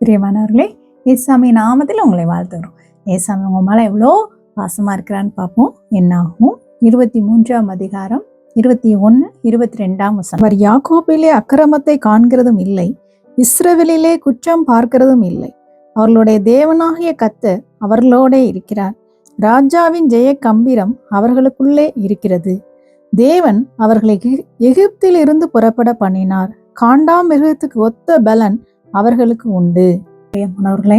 பிரியமானவர்களே, ஏசாமி நாமத்தில் உங்களை வாழ்த்துகிறோம். ஏசாமி உங்க மேல எவ்வளோ பாசமா இருக்கிறான்னு பார்ப்போம். என்னாகும் 23ஆம் அதிகாரம் 21, 22ஆம் வசனம். அவர் யாக்கோபிலே அக்கிரமத்தை காண்கிறதும் இல்லை, இஸ்ரவேலிலே குற்றம் பார்க்கிறதும் இல்லை. அவர்களுடைய தேவனாகிய கர்த்தர் அவர்களோட இருக்கிறார். ராஜாவின் ஜெய கம்பீரம் அவர்களுக்குள்ளே இருக்கிறது. தேவன் அவர்களை எகிப்தில் இருந்து புறப்பட பண்ணினார். காண்டாமிருகத்துக்கு ஒத்த பலன் அவர்களுக்கு உண்டு. மாணவர்களே,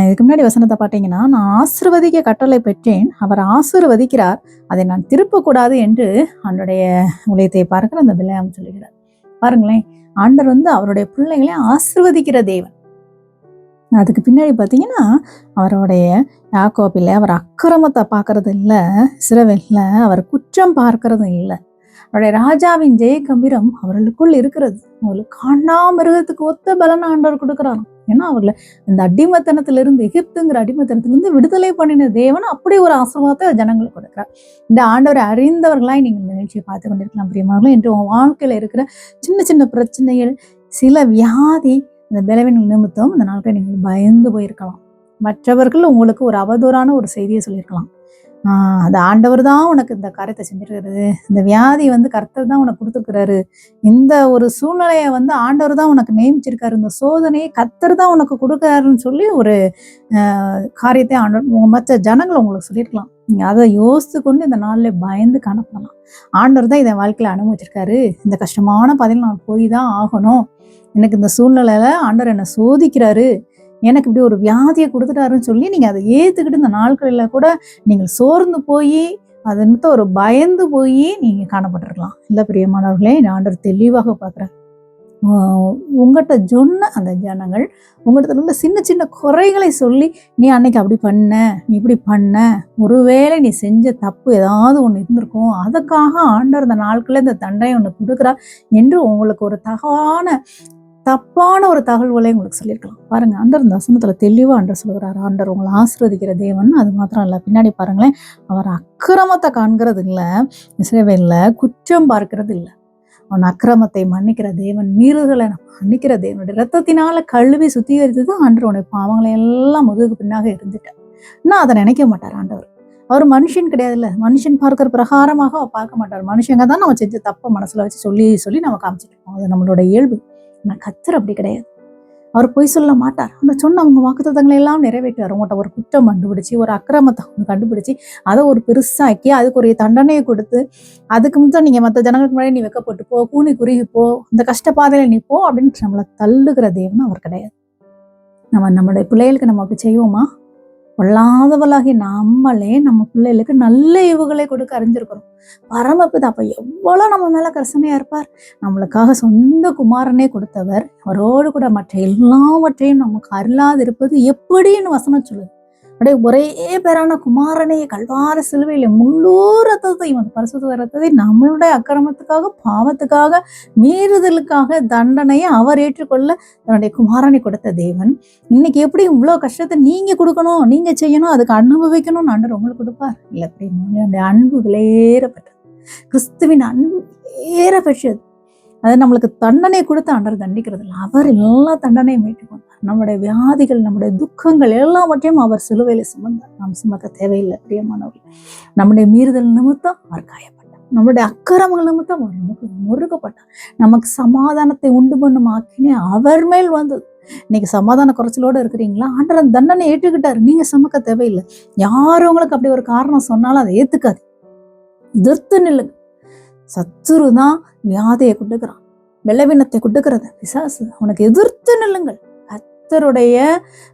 இதுக்கு முன்னாடி வசனத்தை பார்த்தீங்கன்னா, நான் ஆசீர்வதிக்க கட்டளை பெற்றேன், அவர் ஆசீர்வதிக்கிறார், அதை நான் திருப்பக்கூடாது என்று அவருடைய ஊழியத்தை பார்க்கிற அந்த பிலேயாம் சொல்லுகிறார். பாருங்களேன், ஆண்டவர் அவருடைய பிள்ளைகளை ஆசீர்வதிக்கிற தேவன். அதுக்கு பின்னாடி பார்த்தீங்கன்னா, அவருடைய யாக்கோபில் அவர் அக்கிரமத்தை பார்க்கறது இல்லை, இஸ்ரவேல்ல அவர் குற்றம் பார்க்கறதும் இல்லை. அவருடைய ராஜாவின் ஜெய கம்பீரம் அவர்களுக்குள் இருக்கிறது. அவர்களுக்கு காண்டாமிருகத்துக்கு ஒத்த பலன் ஆண்டவர் கொடுக்குறாரு. ஏன்னா அவர்களை இந்த அடிமத்தனத்திலிருந்து, எகிப்துங்கிற அடிமத்தனத்திலிருந்து விடுதலை பண்ணின தேவன் அப்படி ஒரு ஆசீர்வாதத்தை ஜனங்களுக்கு கொடுக்குறார். இந்த ஆண்டவரை அறிந்தவர்களாய் நீங்கள் இந்த நிகழ்ச்சியை பார்த்து கொண்டிருக்கலாம். பிரியமானவர்களே, என்று உங்கள் வாழ்க்கையில் இருக்கிற சின்ன சின்ன பிரச்சனைகள், சில வியாதி, இந்த பலவீன நிமித்தம் இந்த நாட்களை நீங்கள் பயந்து போயிருக்கலாம். மற்றவர்கள் உங்களுக்கு ஒரு அவதூறான ஒரு செய்தியை சொல்லியிருக்கலாம். அது ஆண்டவர் தான் உனக்கு இந்த காரியத்தை செஞ்சிருக்கிறது, இந்த வியாதி கர்த்தர் தான் உனக்கு கொடுத்துருக்கிறாரு, இந்த ஒரு சூழ்நிலையை ஆண்டவர் தான் உனக்கு நியமிச்சிருக்காரு, இந்த சோதனையை கர்த்தர் தான் உனக்கு கொடுக்குறாருன்னு சொல்லி ஒரு காரியத்தை ஆண்டவர் மற்ற ஜனங்களை உங்களுக்கு சொல்லியிருக்கலாம். நீங்கள் அதை யோசித்து கொண்டு இந்த நாளில் பயந்து காணப்படலாம். ஆண்டவர் தான் இதை வாழ்க்கையில் அனுபவிச்சிருக்காரு, இந்த கஷ்டமான பதில் நான் போய் தான் ஆகணும், எனக்கு இந்த சூழ்நிலையில ஆண்டவர் என்னை சோதிக்கிறாரு, எனக்கு இப்படி ஒரு வியாதியை கொடுத்துட்டாருன்னு சொல்லி நீங்கள் அதை ஏற்றுக்கிட்டு இந்த நாட்களில் கூட நீங்கள் சோர்ந்து போய் அது நிமித்தம் ஒரு பயந்து போய் நீங்கள் காணப்பட்டிருக்கலாம். இல்லை பிரியமானவர்களே, ஆண்டவர் தெளிவாக பார்க்குறேன். உங்கள்கிட்ட சொன்ன அந்த ஜனங்கள் உங்கள்கிட்ட உள்ள சின்ன சின்ன குறைகளை சொல்லி, நீ அன்னைக்கு அப்படி பண்ண, நீ இப்படி பண்ண, ஒருவேளை நீ செஞ்ச தப்பு ஏதாவது ஒன்று இருந்திருக்கும், அதுக்காக ஆண்டவர் இந்த நாட்களில் இந்த தண்டனை ஒன்று கொடுக்குறார் என்று உங்களுக்கு ஒரு தப்பான ஒரு தகவல்களை உங்களுக்கு சொல்லியிருக்கலாம். பாருங்க, ஆண்டவர் இந்த வசனத்துல தெளிவா ஆண்டவர் சொல்கிறார். ஆண்டவர் உங்களை ஆசீர்வதிக்கிற தேவன். அது மாத்திரம் இல்லை, பின்னாடி பாருங்களேன், அவர் அக்கிரமத்தை காண்கிறது இல்லை, இஸ்ரவேல்ல குற்றம் பார்க்கிறது இல்லை. அவன் அக்கிரமத்தை மன்னிக்கிற தேவன், மீறுதலை மன்னிக்கிற தேவனுடைய ரத்தத்தினால கழுவி சுத்திகரித்து தான் ஆண்டவர் உடைய பாவங்களை எல்லாம் முதுகு பின்னாக இருந்துட்டார். இன்னும் அதை நினைக்க மாட்டார் ஆண்டவர். அவர் மனுஷன் கிடையாதுல்ல, மனுஷன் பார்க்கிற பிரகாரமாக அவர் பார்க்க மாட்டார். மனுஷங்க தான் நம்ம செஞ்ச தப்பை மனசுல வச்சு சொல்லி சொல்லி நம்ம காமிச்சிட்டு இருக்கோம். அது நம்மளோட இயல்பு. ஆனால் கர்த்தர் அப்படி கிடையாது. அவர் பொய் சொல்ல மாட்டார். அந்த சொன்ன அவங்க வாக்குத்தத்தங்களை எல்லாம் நிறைவேற்றுவார். உங்கள்கிட்ட ஒரு குற்றம் கண்டுபிடிச்சி, ஒரு அக்கிரமத்தை கண்டுபிடிச்சி, அதை ஒரு பெருசாக்கி அதுக்கு ஒரு தண்டனையை கொடுத்து, அதுக்கு முன்னாடி நீங்கள் மற்ற ஜனங்களுக்கு முன்னாடி நீ வெக்கப்பட்டு போ, கூனி குறுகி போ, இந்த கஷ்டப்பாதையில நீ போ அப்படின்னு நம்மளை தள்ளுகிற தேவன் அவர் கிடையாது. நம்மளுடைய பிள்ளைகளுக்கு நம்ம அப்படி செய்வோமா? கொள்ளாதவளாகி நம்மளே நம்ம பிள்ளைகளுக்கு நல்ல ஈவுகளை கொடுக்க அறிஞ்சிருக்கிறோம். பரமபிதா அப்ப எவ்வளவு நம்ம மேல கரிசனையா இருப்பார். நம்மளுக்காக சொந்த குமாரனே கொடுத்தவர் அவரோடு கூட மற்ற எல்லாவற்றையும் நமக்கு அருளாது இருப்பது எப்படின்னு வசனம் சொல்லுது. அப்படியே ஒரே பேரான குமாரனைய கல்வார சிலுவையில முழு ரத்தத்தையும், பரிசுத்த ரத்தத்தை நம்மளுடைய அக்கிரமத்துக்காக, பாவத்துக்காக, மீறுதலுக்காக தண்டனையை அவர் ஏற்றுக்கொள்ள தன்னுடைய குமாரனை கொடுத்த தேவன் இன்னைக்கு எப்படி இவ்வளவு கஷ்டத்தை நீங்க கொடுக்கணும், நீங்க செய்யணும், அதுக்கு அனுபவிக்கணும்னு ஆண்டவர் உங்களுக்கு கொடுப்பார்? இல்லை, அப்படி அன்பு விலையேறப்பட்டது. கிறிஸ்துவின் அன்பு ஏறப்பெற்றது. அது நம்மளுக்கு தண்டனை கொடுத்து ஆண்டவர் தண்டிக்கிறது இல்லை, அவர் எல்லா தண்டனையும் ஏற்றுக்கொண்டார். நம்முடைய வியாதிகள், நம்முடைய துக்கங்கள் எல்லாவற்றையும் அவர் சிலுவையில சுமந்தார். நாம் சுமக்க தேவையில்லை பிரியமானவர்கள். நம்முடைய மீறுதல் நிமித்தம் அவர் காயப்பட்டார், நம்முடைய அக்கிரமங்கள் நிமித்தம் அவர் நமக்கு முருகப்பட்டார். நமக்கு சமாதானத்தை உண்டு பண்ணும் ஆக்கினே அவர் மேல் வந்தது. இன்னைக்கு சமாதான குறைச்சலோடு இருக்கிறீங்களா? ஆண்டவர் தண்டனை ஏற்றுக்கிட்டாரு, நீங்க சுமக்க தேவையில்லை. யாரும் உங்களுக்கு அப்படி ஒரு காரணம் சொன்னாலும் அதை ஏத்துக்காது, எதிர்த்து நில்லுங்க. சத்துரு தான் வியாதியை கொடுக்குறான், பலவீனத்தை கொடுக்கிறது பிசாசு. அவனுக்கு எதிர்த்து நில்லுங்கள். கர்த்தருடைய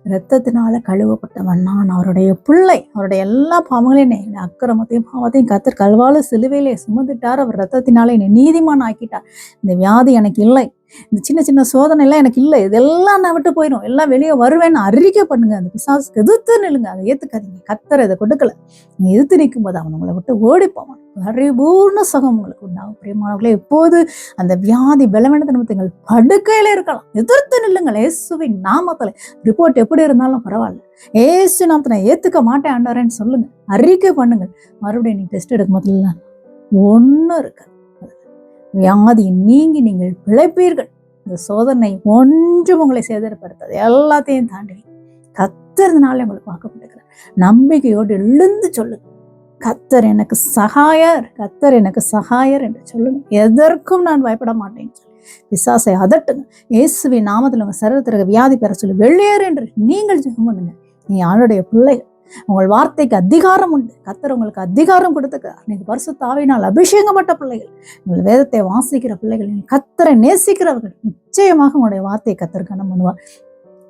இரத்தத்தினால கழுவப்பட்டவன் நான், அவருடைய பிள்ளை. அவருடைய எல்லா பாவங்களையும், அக்கிரமத்தையும் பாவத்தையும் கர்த்தர் கல்வால சிலுவையிலே சுமந்துட்டார். அவர் இரத்தத்தினால என்னை நீதிமான் ஆக்கிட்டார். இந்த வியாதி எனக்கு இல்லை, இந்த சின்ன சின்ன சோதனை எல்லாம் எனக்கு இல்லை, இதெல்லாம் நான் விட்டு போயிடும், எல்லாம் வெளியே வருவேன்னு அறிக்கை பண்ணுங்க. அந்த பிசாசுக்கு எதிர்த்து நில்லுங்க, அதை ஏத்துக்காதீங்க. கர்த்தர் இதை கொடுக்கல. நீங்க எதிர்த்து நிற்கும் போது அவன் உங்களை விட்டு ஓடிப்போவான். பரிபூர்ண சுகம் உங்களுக்கு உண்டாகும். பிரியமானவர்களே, எப்போது அந்த வியாதி பலவீனத்தை நிமித்தங்கள் படுக்கையில இருக்கலாம், எதிர்த்து நில்லுங்கள். இயேசுவின் நாமத்துல ரிப்போர்ட் எப்படி இருந்தாலும் பரவாயில்ல, ஏசு நாமத்தை நான் ஏத்துக்க மாட்டேன் ஆண்டவரேன்னு சொல்லுங்க, அறிக்கை பண்ணுங்கள். மறுபடியும் நீங்க டெஸ்ட் எடுக்கும் போதுல ஒன்றும் இருக்கு, வியாதி நீங்கி நீங்கள் பிழைப்பீர்கள். இந்த சோதனை ஒன்றும் உங்களை சேதப்படுத்தாது. எல்லாத்தையும் தாண்டி கர்த்தர்னாலே உங்களுக்கு வாக்கப்பட்டிருக்கிறார். நம்பிக்கையோடு எழுந்து சொல்லுங்க, கர்த்தர் எனக்கு சகாயர், கர்த்தர் எனக்கு சகாயர் என்று சொல்லுங்க. எதற்கும் நான் பயப்பட மாட்டேன்னு சொல்லி பிசாசை அதட்டுங்க. இயேசுவின் நாமத்தில் உங்க சரீரத்திற்கு வியாதி பெற சொல்லி வெளியேறு என்று நீங்கள் ஜெபம் பண்ணுங்க. நீ ஆளுடைய பிள்ளைகள், உங்கள் வார்த்தைக்கு அதிகாரம் உண்டு. கர்த்தர் உங்களுக்கு அதிகாரம் கொடுத்துக்கிறார். நீங்க பரிசுத்த ஆவியினால் அபிஷேகப்பட்ட பிள்ளைகள், நீங்கள் வேதத்தை வாசிக்கிற பிள்ளைகள், நீங்கள் கர்த்தரை நேசிக்கிறவர்கள். நிச்சயமாக உங்களுடைய வார்த்தையை கர்த்தர் கனம் பண்ணுவார்.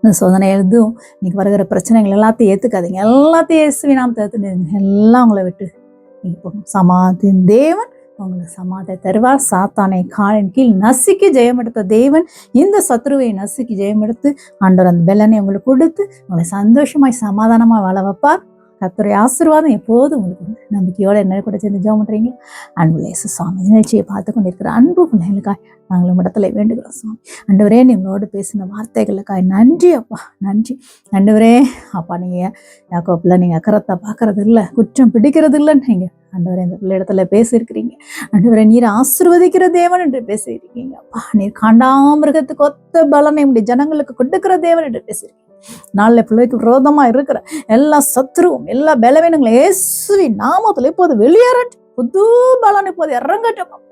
இந்த சோதனை எதுவும் இன்னைக்கு வருகிற பிரச்சனைகள் எல்லாத்தையும் ஏற்றுக்காதீங்க. எல்லாத்தையும் இயேசுவின் நாமத்தை ஏற்றுங்க. எல்லாம் உங்களை விட்டு இப்போ சமாதின் தேவன் உங்களுக்கு சமாதை தருவார். சாத்தானை காலின் கீழ் நசுக்கி ஜெயமெடுத்த தேவன் இந்த சத்ருவை நசுக்கி ஜெயமெடுத்து ஆண்டவர் அந்த பெலனை உங்களுக்கு கொடுத்து உங்களை சந்தோஷமாய் சமாதானமாக வாழ வைப்பார். கர்த்தருடைய ஆசீர்வாதம் எப்போதும் உங்களுக்கு உண்டு. நம்பிக்கையோடு என்ன கூட சேர்ந்து ஜெபம் பண்றீங்க. அன்புள்ள இயேசு சுவாமி, நிகழ்ச்சியை பார்த்து கொண்டிருக்கிற அன்பு பிள்ளைகளுக்காய் நாங்கள் இடத்துல வேண்டுகிறோம் சுவாமி. ஆண்டவரே, நீங்களோடு பேசின வார்த்தைகளுக்காய் நன்றி அப்பா, நன்றி ஆண்டவரே. அப்பா, நீங்க யாக்கோப்புல நீங்க அக்கறத்தை பார்க்கறது இல்லை, குற்றம் பிடிக்கிறது இல்லைன்னு நீங்க ஆண்டவரே இந்த பிள்ளை இடத்துல பேசியிருக்கிறீங்க. ஆண்டவரே, நீர் ஆசீர்வதிக்கிற தேவன் என்று பேசியிருக்கீங்க அப்பா. நீர் காண்டாமிருகத்துக்கு ஒத்த பலனை உடைய ஜனங்களுக்கு கொடுக்கிற தேவன் என்று பேசியிருக்கீங்க. நாளில் பிள்ளைக்கு விரோதமா இருக்கிற எல்லா சத்ருவும் எல்லா பலவீனங்களும் இயேசுவின் நாமத்தில் இப்போது வெளியேறட்டும். புது பலன் இப்போது இறங்கட்டும்.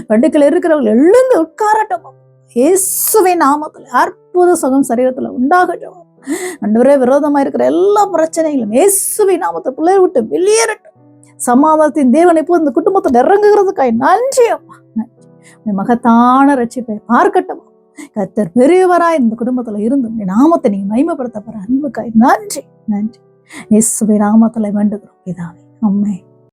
வடுக்கில் இருக்கிறவர்கள் எழுந்து உட்காரட்டும். இயேசுவின் நாமத்தில் அற்புத சுகம் சரீரத்துல உண்டாகட்டும். ஆண்டவரே, விரோதமா இருக்கிற எல்லா பிரச்சனைகளும் இயேசுவின் நாமத்தை பிள்ளையை விட்டு வெளியேறட்டும். சமாதானத்தின் தேவன் இப்போது இந்த குடும்பத்தில் இறங்குகிறதுக்காய் நன்றி அப்பா. மகத்தான ரட்சிப்பை பார்க்கட்டும். கர்த்தர் பெரியவராய் இந்த குடும்பத்துல இருந்து நாமத்தை நீங்க மகிமைப்படுத்த போற அன்புக்காய் நன்றி, நன்றி. இயேசுவின் நாமத்துல வேண்டுகிறோம் பிதாவே, ஆமென்.